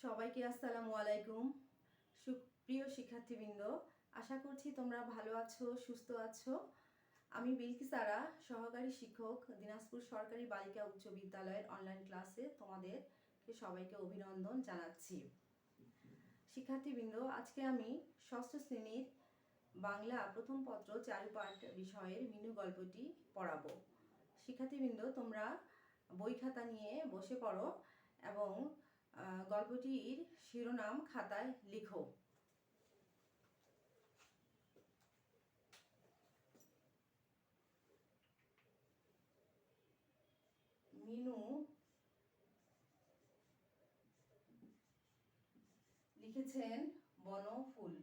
সবাইকে আসসালামু আলাইকুম। সুপ্রিয় শিক্ষার্থীবৃন্দ, আশা করছি তোমরা ভালো আছো, সুস্থ আছো। আমি বিলকিস আরা, সহকারী শিক্ষক, দিনাজপুর সরকারি বালিকা উচ্চ বিদ্যালয়ের অনলাইন ক্লাসে তোমাদেরকে সবাইকে অভিনন্দন জানাচ্ছি। শিক্ষার্থীবৃন্দ, আজকে আমি ষষ্ঠ শ্রেণীর বাংলা প্রথম পত্র চারুপাঠ বিষয়ের মিনু গল্পটি পড়াবো। শিক্ষার্থীবৃন্দ, তোমরা বই খাতা নিয়ে বসে পড়ো এবং গল্পটির শিরোনাম খাতায় লিখো। মিনু লিখেছেন বনফুল।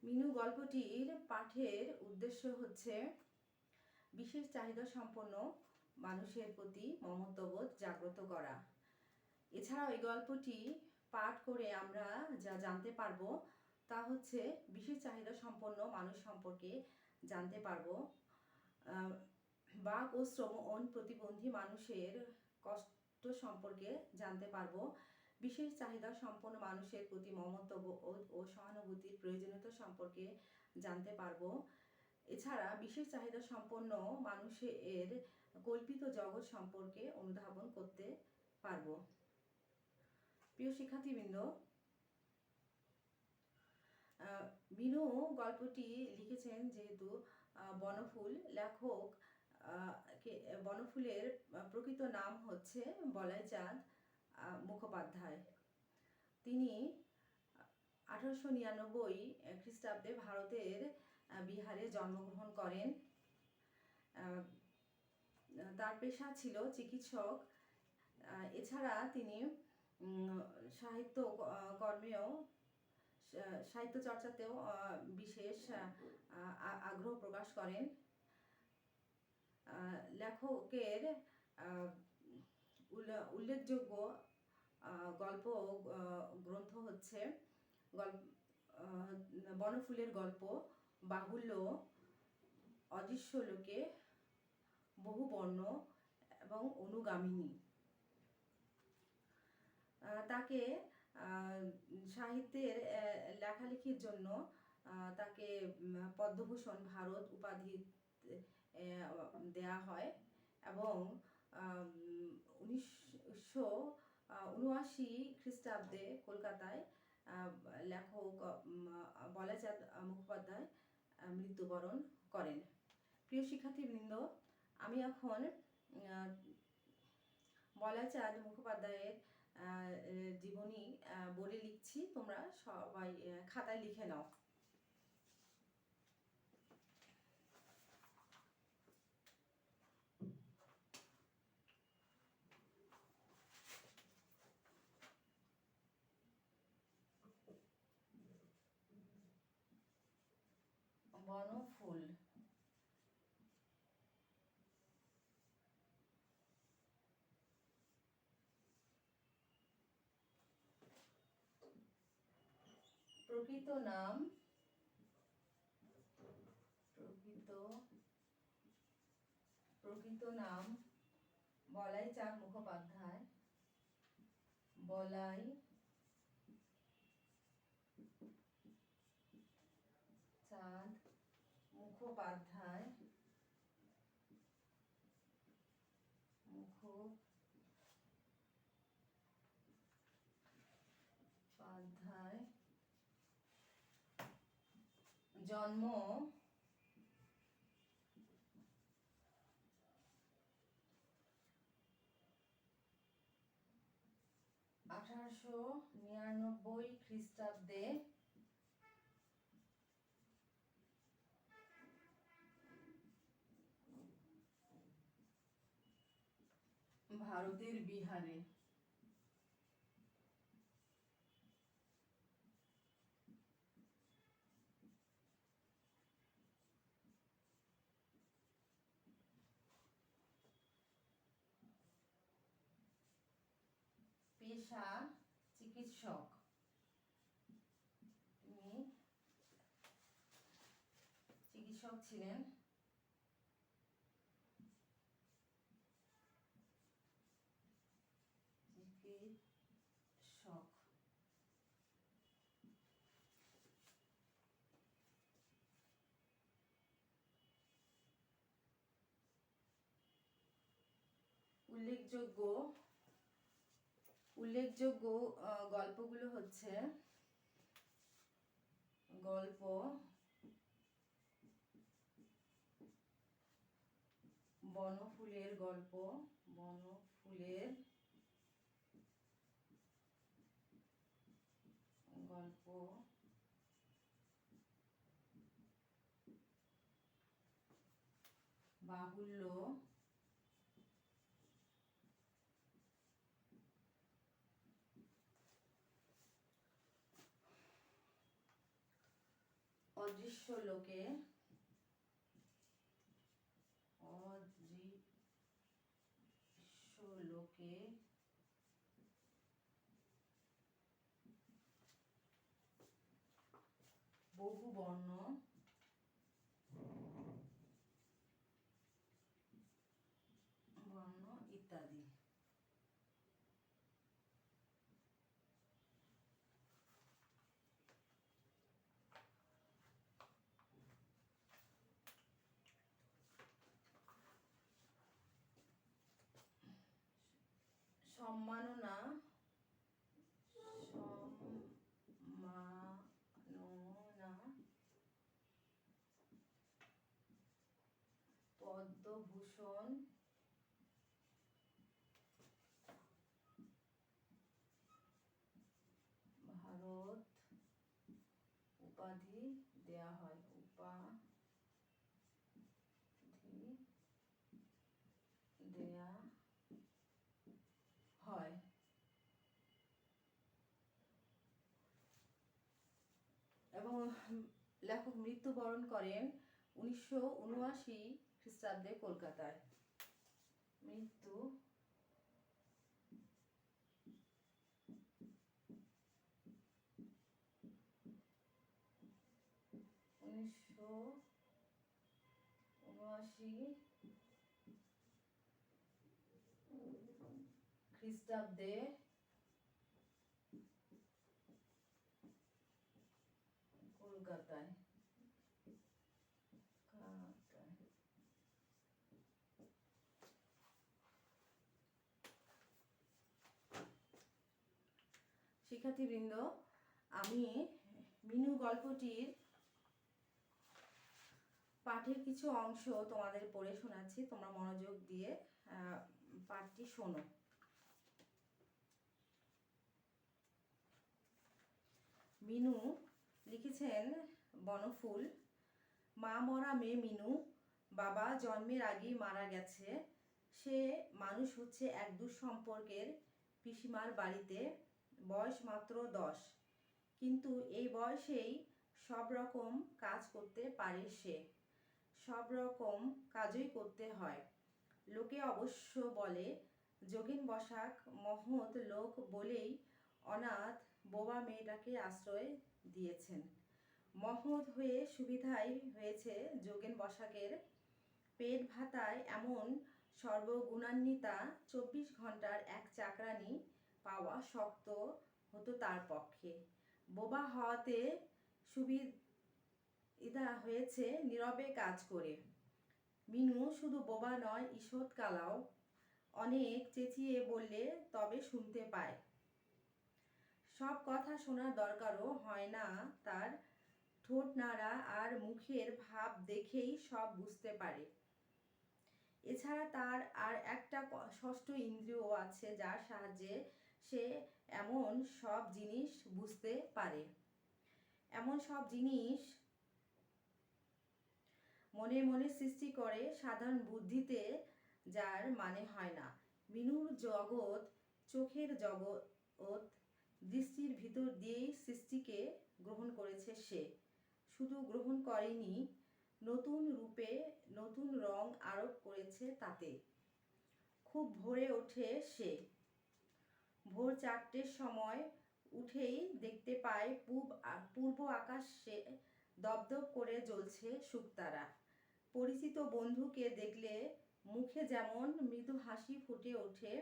মিনু গল্পটির পাঠের উদ্দেশ্য হচ্ছে বিশেষ চাহিদা সম্পন্ন মানুষের প্রতি মমত্ববোধ জাগ্রত করা। এছাড়াও এই গল্পটি পাঠ করে আমরা যা জানতে পারবো তা হচ্ছে বিশেষ চাহিদা সম্পন্ন মানুষ সম্পর্কে জানতে পারবো, বাক ও শ্রবণ প্রতিবন্ধী মানুষের কষ্ট সম্পর্কে জানতে পারবো, বিশেষ চাহিদা সম্পন্ন মানুষের প্রতি মমত্ববোধ ও সহানুভূতির প্রয়োজনীয়তা সম্পর্কে জানতে পারবো। এছাড়া বিশেষ চাহিদা সম্পন্ন মানুষের কল্পিত জগৎ সম্পর্কে অনুধাবন করতে পারবো। প্রিয় শিক্ষার্থীবৃন্দ, মিনু গল্পটি লিখেছেন যেহেতু বনফুল, লেখক বনফুলের প্রকৃত নাম হচ্ছে বলাই চাঁদ মুখোপাধ্যায়। তিনি 1899 খ্রিস্টাব্দে ভারতের বিহারে জন্মগ্রহণ করেন। তার পেশা ছিল চিকিৎসক। এছাড়া তিনি সাহিত্য কর্মেও, সাহিত্য চর্চাতেও বিশেষ আগ্রহ প্রকাশ করেন। লেখকের উল্লেখযোগ্য গল্প গ্রন্থ হচ্ছে বনফুলের গল্প, বাহুল্য, অদৃশ্য লোকে, বহুবর্ণ এবং অনুগামিনী। তাকে সাহিত্যের লেখালেখির জন্য তাকে পদ্মভূষণ ভারত উপাধি দেয়া হয় এবং 1979 খ্রিস্টাব্দে কলকাতায় লেখক বলাই চাঁদ মুখোপাধ্যায় মৃত্যুবরণ করেন। প্রিয় শিক্ষার্থীবৃন্দ, আমি এখন বলাই চাঁদ মুখোপাধ্যায়ের জীবনী বলে লিখছি, তোমরা সবাই খাতায় লিখে নাও। বনফুল। প্রকৃত নাম বলাই চাঁদ মুখোপাধ্যায়। বলাই চাঁদ মুখোপাধ্যায় জন্ম 1899 খ্রিস্টাব্দে ভারতের বিহারে। পেশা চিকিৎসক। তিনি চিকিৎসক ছিলেন। চিকিৎসক। উল্লেখযোগ্য গল্পগুলো হচ্ছে গল্প বনফুলের গল্প, বনফুলের গল্প, বাহুল্য, অদৃশ্য লোকে, বহু বর্ণ, ইত্যাদি। সম্মাননা, পদ্মভূষণ, ভারত উপাধি দেয়া হয়, এবং লেখক মৃত্যুবরণ করেন 1979 খ্রিস্টাব্দে কলকাতায়। মৃত্যু 1979 খ্রিস্টাব্দে কলকাতায়। শিক্ষার্থীবৃন্দ, আমি মিনু গল্পটির পাঠের কিছু অংশ তোমাদের পড়ে শোনাচ্ছি, তোমরা মনোযোগ দিয়ে পাঠটি শোনো। মিনু লিখেছেন বনফুল। মা মরা মেয়ে মিনু, বাবা জন্মের আগেই মারা গেছে। সে মানুষ হচ্ছে এক দুঃসম্পর্কের পিসিমার বাড়িতে, বয়স মাত্র 10, কিন্তু এই বয়সেই সব রকম কাজ করতে পারে সে। সব রকম কাজই করতে হয়। লোকে অবশ্য বলে যোগিন বসাক মহৎ লোক বলেই অনাথ বোবা মেয়েটাকে আশ্রয় দিয়েছেন। মহৎ হয়ে সুবিধাই হয়েছে যোগেন বসাকের। পেট ভাতায় এমন সর্বগুণান্বিতা 24 ঘন্টার এক চাকরানি পাওয়া শক্ত হতো তার পক্ষে। বোবা হওয়াতে সুবিধা হয়েছে নীরবে কাজ করে। মিনু শুধু বোবা নয়, ঈষৎ কালাও। অনেক চেঁচিয়ে বললে তবে শুনতে পায়। সব কথা শোনার দরকারও হয় না তার। ঠোঁট নাড়া আর মুখের ভাব দেখেই সব বুঝতে পারে। এছাড়া তার আর একটা ষষ্ঠ ইন্দ্রিয় আছে, যার সাহায্যে সে এমন সব জিনিস বুঝতে পারে, এমন সব জিনিস মনে মনে সৃষ্টি করে সাধারণ বুদ্ধিতে যার মানে হয় না। মিনুর জগৎ চোখের জগৎ, দৃষ্টির ভিতর দিয়েই সৃষ্টিকে গ্রহণ করেছে সে। শুধু গ্রহণ করেনি, নতুন রূপে নতুন রং আরোপ করেছে তাতে। খুব ভরে ওঠে সে। ভোর 4টের সময় উঠেই দেখতে পায় পূর্ব আকাশে দপদপ করে জ্বলছে শুকতারা। পরিচিত বন্ধুকে দেখলে মুখে যেমন মৃদু হাসি ফুটে ওঠে,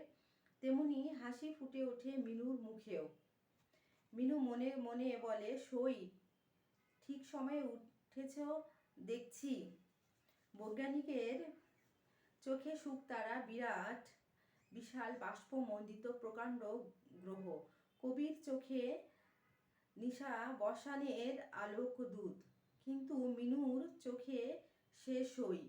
তেমনি হাসি ফুটে ওঠে মিনুর মুখেও। মিনু মনে মনে বলে, সই, ঠিক সময়ে উঠেছ দেখছি। বৈজ্ঞানিকের চোখে শুকতারা বিরাট বিশাল বাষ্পমণ্ডিত প্রকাণ্ড গ্রহ, কবির চোখে নিশা বসানের আলোকদূত, কিন্তু মিনুর চোখে সে সই।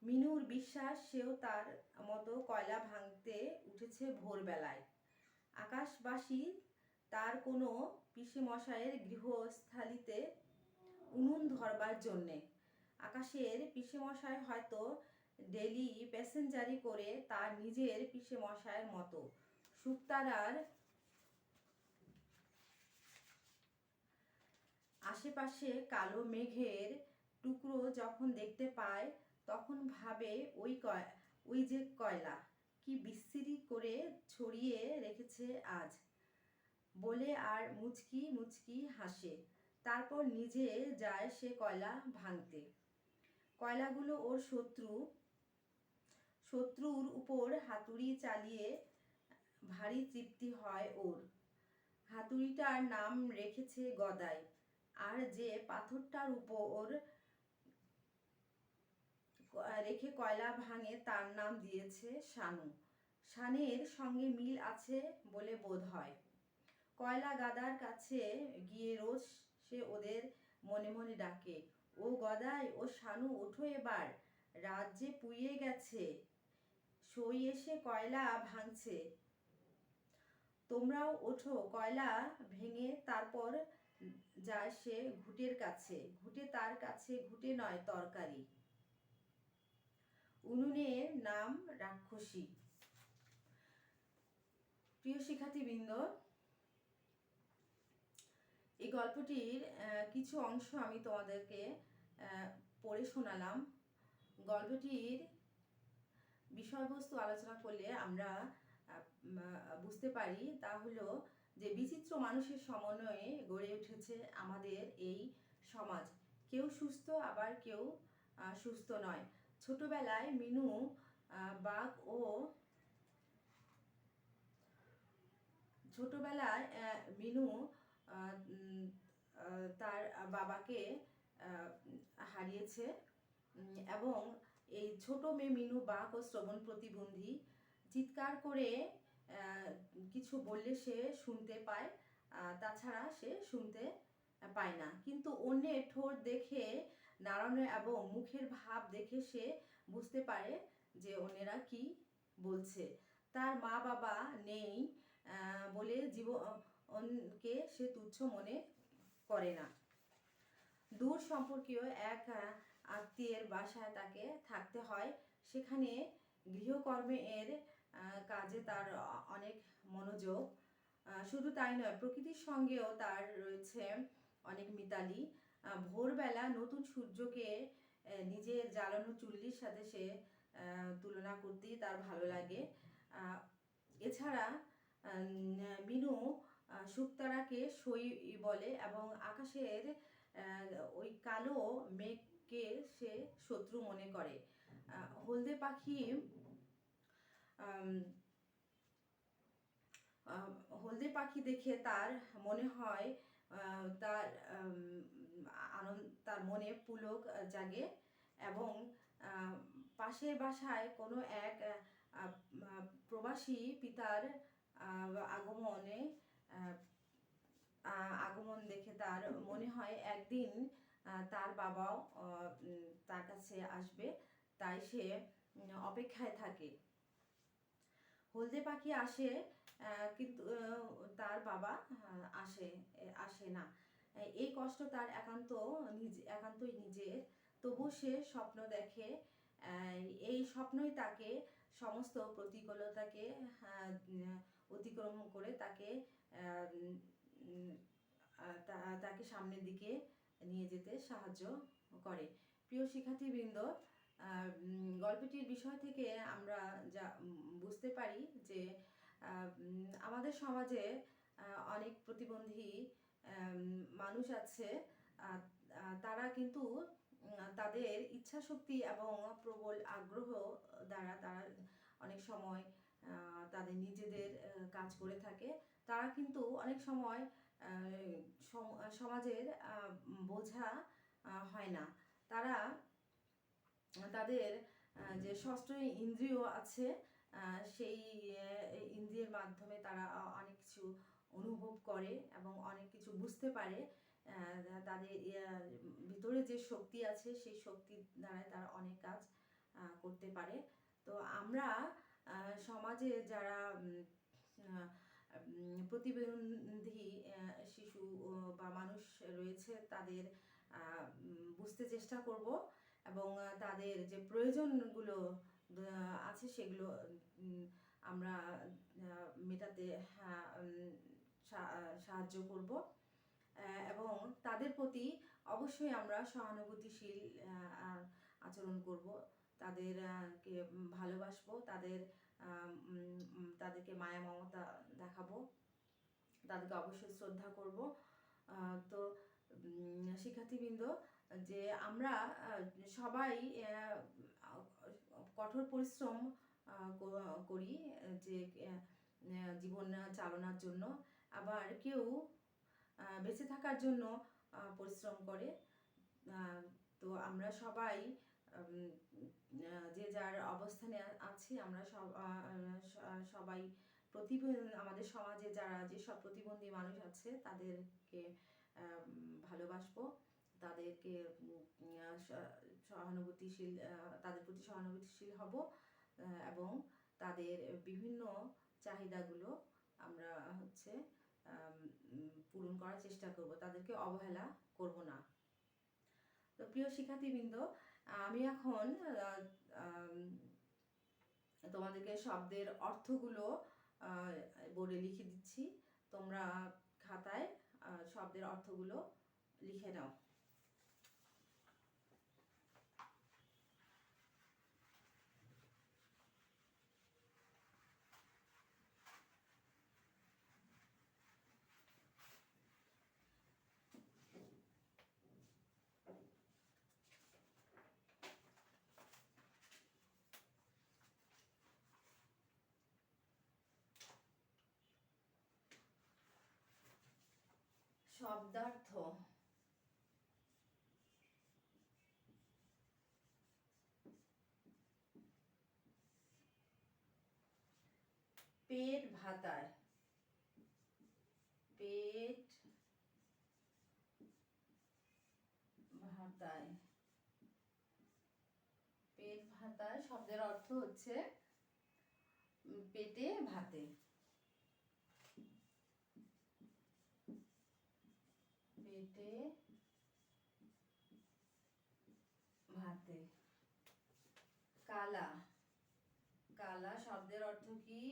মিনুর বিশ্বাস সেও তার মতো কয়লা ভাঙতে উঠেছে ভোরবেলায়। আকাশবাসী তার কোনো পিসেমশায়ের গৃহস্থালিতে উনুন ধরবার জন্যে। আকাশের পিসেমশাই হয়তো ডেলি প্যাসেঞ্জারি করে তার নিজের পিসেমশায়ের মতো। শুকতারার আশেপাশে কালো মেঘের টুকরো যখন দেখতে পায়, তখন ভাবে ওই যে কয়লা কি বিশ্রী করে ছড়িয়ে রেখেছে আজ, বলে আর মুচকি মুচকি হাসে। তারপর নিজে যায় সে কয়লা ভাঙতে। কয়লাগুলো ওর শত্রুর উপর হাতুড়ি চালিয়ে ভারী তৃপ্তি হয় ওর। হাতুড়িটার নাম রেখেছে গদাই, আর যে পাথরটার উপর রেখে কয়লা ভাঙে তার নাম দিয়েছে শানু। শানের সঙ্গে মিল আছে বলে বোধ হয়। কয়লা গাদার কাছে গিয়ে রোজ সে ওদের মনে মনে ডাকে, ও গদাই, ও শানু, ওঠো এবার, রাত যে পুড়িয়ে গেছে, সই এসে কয়লা ভাঙছে, তোমরাও ওঠো। কয়লা ভেঙে তারপর যায় সে ঘুঁটের কাছে, ঘুঁটে তার কাছে ঘুঁটে নয়, তরকারি। উনুনের নাম রাক্ষসী। প্রিয় শিক্ষার্থীবৃন্দ, এই গল্পটির কিছু অংশ আমি তোমাদেরকে পড়ে শোনালাম। গল্পটির বিষয়বস্তু আলোচনা করলে আমরা বুঝতে পারি, তা হলো যে বিচিত্র মানুষের সমন্বয়ে গড়ে উঠেছে আমাদের এই সমাজ। কেউ সুস্থ, আবার কেউ সুস্থ নয়। ছোটবেলায় মিনু তার বাবাকে হারিয়েছে, এবং এই ছোট মেয়ে মিনু বাক ও শ্রবণ প্রতিবন্ধী। চিৎকার করে কিছু বললে সে শুনতে পায়, তাছাড়া সে শুনতে পায় না। কিন্তু অন্যের ঠোঁট দেখে, নাড়ানো এবং মুখের ভাব দেখে সে বুঝতে পারে যে অন্যেরা কি বলছে। তার মা বাবা নেই বলে জীবনকে সে তুচ্ছ মনে করে না। দূর সম্পর্কীয় এক আত্মীয়ের বাসায় তাকে থাকতে হয়। সেখানে গৃহকর্মের কাজে তার অনেক মনোযোগ। শুধু তাই নয়, প্রকৃতির সঙ্গেও তার রয়েছে অনেক মিতালি। ভোরবেলা নতুন সূর্যকে নিজের জ্বালানো চুল্লির সাথে সে তুলনা করতেই তার ভালো লাগে। এছাড়া মিনু শুকতারাকে সই বলে এবং আকাশের ওই কালো মেঘকে সে শত্রু মনে করে। হলদে পাখি দেখে তার মনে হয়, তার মনে পুলক জাগে, এবং পাশের বাসায় কোনো এক প্রবাসী পিতার আগমন দেখে তার মনে হয় একদিন তার বাবাও তার কাছে আসবে, তাই সে অপেক্ষায় থাকে। হলদে পাখি আসে, কিন্তু তার বাবা আসে না। এই কষ্ট তার একান্তই নিজের। তবু সে স্বপ্ন দেখে, এই স্বপ্নই তাকে সমস্ত প্রতিকূলতাকে অতিক্রম করে তাকে সামনের দিকে নিয়ে যেতে সাহায্য করে। প্রিয় শিক্ষার্থীবৃন্দ, গল্পটির বিষয় থেকে আমরা যা বুঝতে পারি যে আমাদের সমাজে অনেক প্রতিবন্ধী মানুষ আছে। তারা কিন্তু তাদের ইচ্ছা শক্তি এবং প্রবল আগ্রহ দ্বারা তারা অনেক সময় তাদের নিজেদের কাজ করে থাকে। তারা কিন্তু অনেক সময় সমাজের বোঝা হয় না। তারা তাদের যে ষষ্ঠ ইন্দ্রিয় আছে সেই ইন্দ্রিয়ের মাধ্যমে তারা অনেক কিছু অনুভব করে এবং অনেক কিছু বুঝতে পারে। তাদের ভিতরে যে শক্তি আছে সেই শক্তির দ্বারা তারা অনেক কাজ করতে পারে। তো আমরা সমাজে যারা প্রতিবন্ধী শিশু বা মানুষ রয়েছে তাদের বুঝতে চেষ্টা করব এবং তাদের যে প্রয়োজনগুলো আছে সেগুলো আমরা মেটাতে সাহায্য করব এবং তাদের প্রতি অবশ্যই আমরা সহানুভূতিশীল আচরণ করব, তাদেরকে ভালোবাসবো, তাদেরকে মায়া মমতা দেখাবো, তাদেরকে অবশ্যই শ্রদ্ধা করব। তো শিক্ষার্থীবৃন্দ, যে আমরা সবাই কঠোর পরিশ্রম করি যে জীবন চালনার জন্য, আবার কেউ বেঁচে থাকার জন্য পরিশ্রম করে। তো আমরা সবাই যে যার অবস্থানে আছি, আমরা সবাই আমাদের সমাজে যারা যেসব প্রতিবন্ধী মানুষ আছে তাদেরকে ভালোবাসবো, তাদেরকে তাদের প্রতি সহানুভূতিশীল হব এবং তাদের বিভিন্ন চাহিদাগুলো আমরা পূরণ করার চেষ্টা করব, তাদেরকে অবহেলা করব না। তো প্রিয় শিক্ষার্থীবৃন্দ, আমি এখন তোমাদেরকে শব্দের অর্থগুলো বোর্ডে লিখে দিচ্ছি। তোমরা খাতায় শব্দের অর্থগুলো লিখে নাও। শব্দার্থ: পেট ভাতায়, পেট ভাতায়, পেট ভাতায় শব্দের অর্থ হচ্ছে পেটে ভাতে। পেটে ভাতে। কালা, কালা শব্দের অর্থ কি?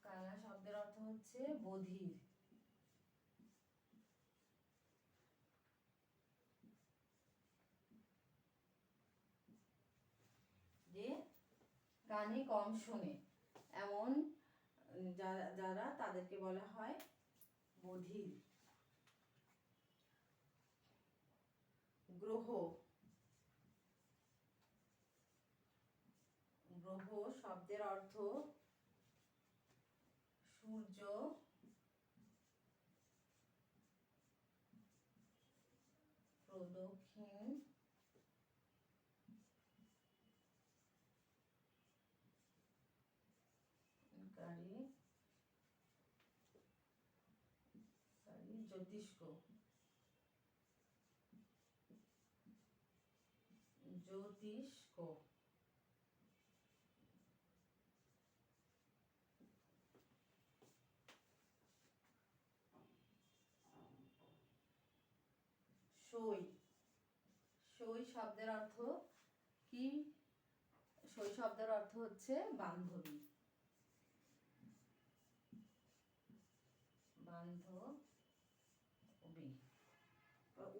কালা শব্দের অর্থ হচ্ছে বধির। যে কানে কম শোনে এমন যারা তাদেরকে বলা হয় বধির। গ্রহ, গ্রহ শব্দের অর্থ সূর্য, প্রদক্ষিণ কারী জ্যোতিষ্ক, জ্যোতিষ্ক। সই, সই শব্দের অর্থ কি? সই শব্দের অর্থ হচ্ছে বান্ধবী, বান্ধবী।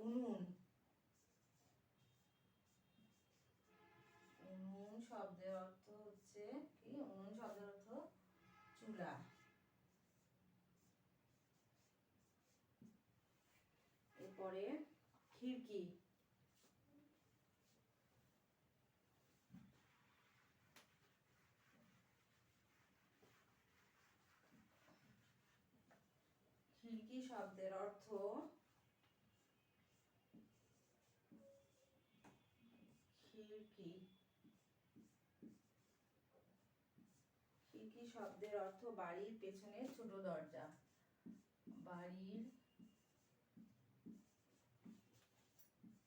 উনুন, উনুন শব্দের অর্থ হচ্ছে কি? উনুন শব্দের অর্থ চুলা। এরপরে খিড়কি, খিড়কি শব্দের অর্থ খিড়কি। খিড়কি শব্দের অর্থ বাড়ির পেছনে ছোট দরজা। বাড়ির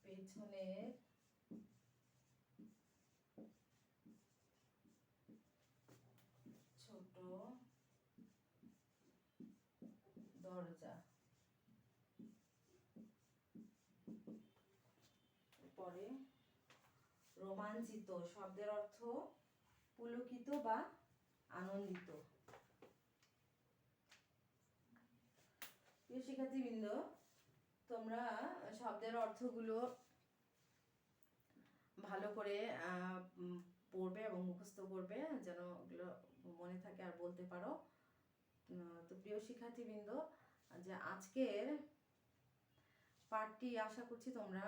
পেছনের ছোট দরজা। পরে রোমাঞ্চিত শব্দের অর্থ পুলকিত বা আনন্দিত। প্রিয় শিক্ষার্থীবৃন্দ, তোমরা শব্দের অর্থগুলো ভালো করে পড়বে এবং মুখস্থ করবে যেন ওগুলো মনে থাকে আর বলতে পারো। তো প্রিয় শিক্ষার্থীবৃন্দ, যে আজকের পাঠটি আশা করছি তোমরা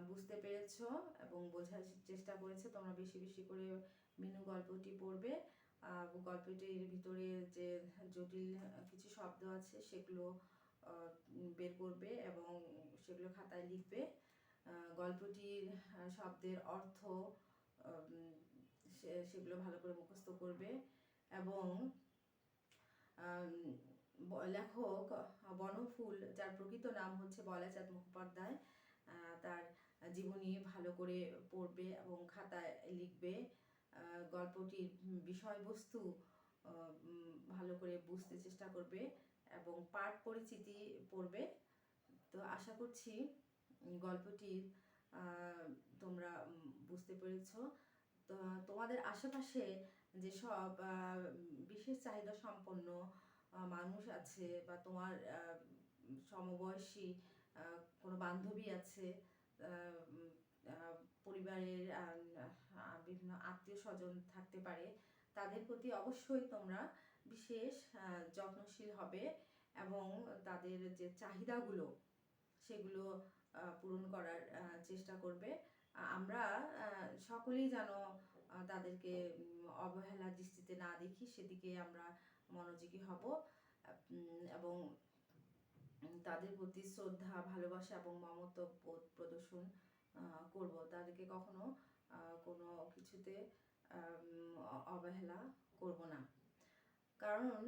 বুঝতে পেরেছো এবং বোঝার চেষ্টা করেছো। তোমরা বেশি বেশি করে মিনু গল্পটি পড়বে। গল্পটির ভিতরে যে জটিল কিছু শব্দ আছে সেগুলো বের করবে এবং সেগুলো খাতায় লিখবে। গল্পটির শব্দের অর্থ সেগুলো ভালো করে মুখস্থ করবে এবং লেখক বনফুল, যার প্রকৃত নাম হচ্ছে বলাচাঁদ মুখোপাধ্যায়, তার জীবনী ভালো করে পড়বে এবং খাতায় লিখবে। গল্পটির বিষয়বস্তু ভালো করে বুঝতে চেষ্টা করবে এবং পাঠ পরিচিতি পড়বে। তো আশা করছি গল্পটির তোমরা বুঝতে পেরেছো। তো তোমাদের আশেপাশে যেসব বিশেষ চাহিদা সম্পন্ন মানুষ আছে বা তোমার সমবয়সী কোনো বান্ধবী আছে, পরিবারের বিভিন্ন আত্মীয় স্বজন থাকতে পারে, তাদের প্রতি অবশ্যই তোমরা বিশেষ যত্নশীল হবে এবং তাদের যে চাহিদাগুলো সেগুলো পূরণ করার চেষ্টা করবে। আমরা সকলেই যেন তাদেরকে অবহেলা দৃষ্টিতে না দেখি, সেদিকে আমরা মনোযোগী হব এবং তাদের প্রতি শ্রদ্ধা, ভালোবাসা এবং মমত্ব বোধ প্রদর্শন করব। তাদেরকে কখনো কোনো কিছুতে অবহেলা করব না। কারণ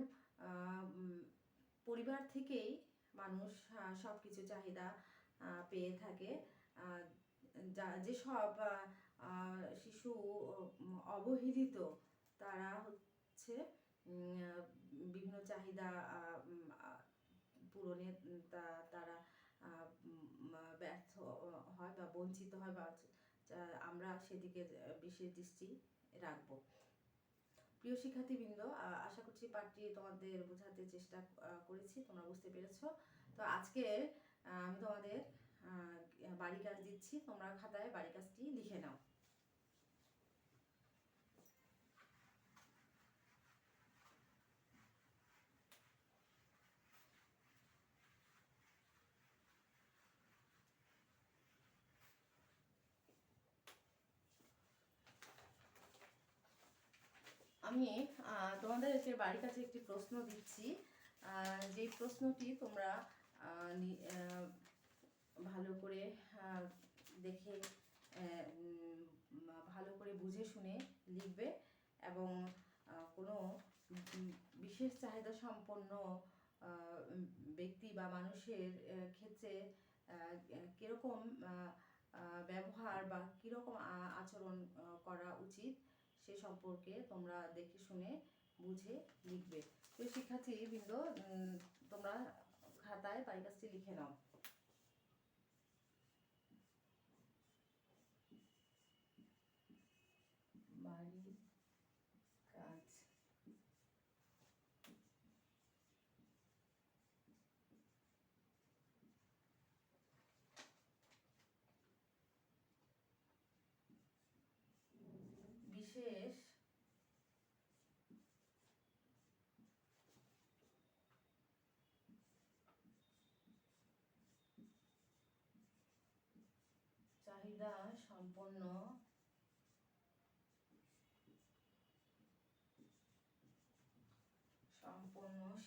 পরিবার থেকেই মানুষ সব কিছু চাহিদা পেয়ে থাকে। যেসব শিশু অবহেলিত, তারা হচ্ছে বিভিন্ন চাহিদা পূরণে তারা ব্যর্থ হয় বা বঞ্চিত হয়, বা আমরা সেদিকে বিশেষ দৃষ্টি রাখবো। প্রিয় শিক্ষার্থীবৃন্দ, আশা করছি পাঠটি তোমাদের বোঝাতে চেষ্টা করেছি, তোমরা বুঝতে পেরেছো। তো আজকে আমি তোমাদের বাড়ি কাজ দিচ্ছি, তোমরা খাতায় বাড়ি কাজটি লিখে নাও। আমি তোমাদেরকে বাড়ির কাছে একটি প্রশ্ন দিচ্ছি। যে প্রশ্নটি তোমরা ভালো করে দেখে ভালো করে বুঝে শুনে লিখবে এবং কোনো বিশেষ চাহিদা সম্পন্ন ব্যক্তি বা মানুষের ক্ষেত্রে কীরকম ব্যবহার বা কীরকম আচরণ করা উচিত সে সম্পর্কে তোমরা দেখে শুনে বুঝে লিখবে। তো শিক্ষার্থীবৃন্দ, তোমরা খাতায় বাড়ি কাজটি লিখে নাও। বাড়ির কাজ। বিশেষ সম্পন্ন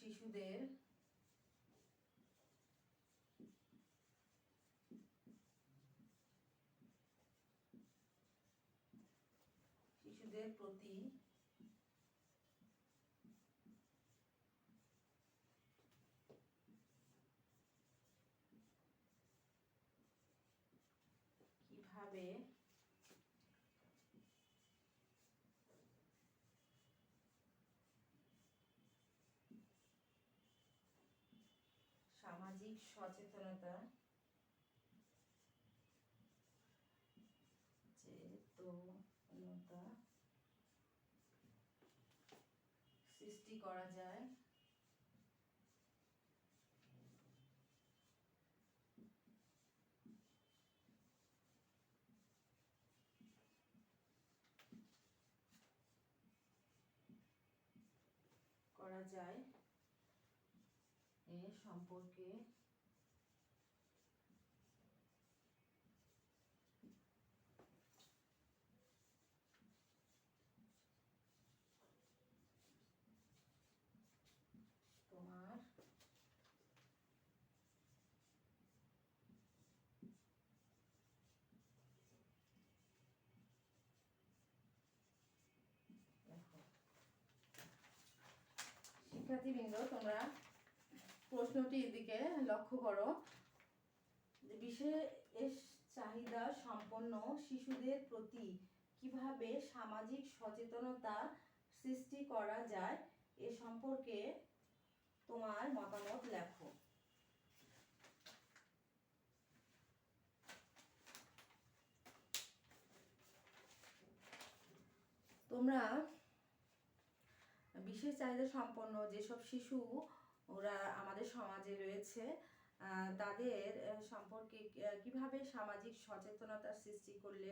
শিশুদের প্রতি কিভাবে সামাজিক সচেতনতা সৃষ্টি করা যায় এ সম্পর্কে তোমার শিক্ষার্থীবৃন্দ, তোমরা প্রশ্নটির দিকে লক্ষ্য করো যে বিশেষ চাহিদা সম্পন্ন শিশুদের প্রতি কিভাবে সামাজিক সচেতনতা সৃষ্টি করা যায় এ সম্পর্কে তোমার মতামত লেখো। তোমরা বিশেষ চাহিদা সম্পন্ন যেসব শিশু ওরা আমাদের সমাজে রয়েছে তাদের সম্পর্কে কিভাবে সামাজিক সচেতনতা সৃষ্টি করলে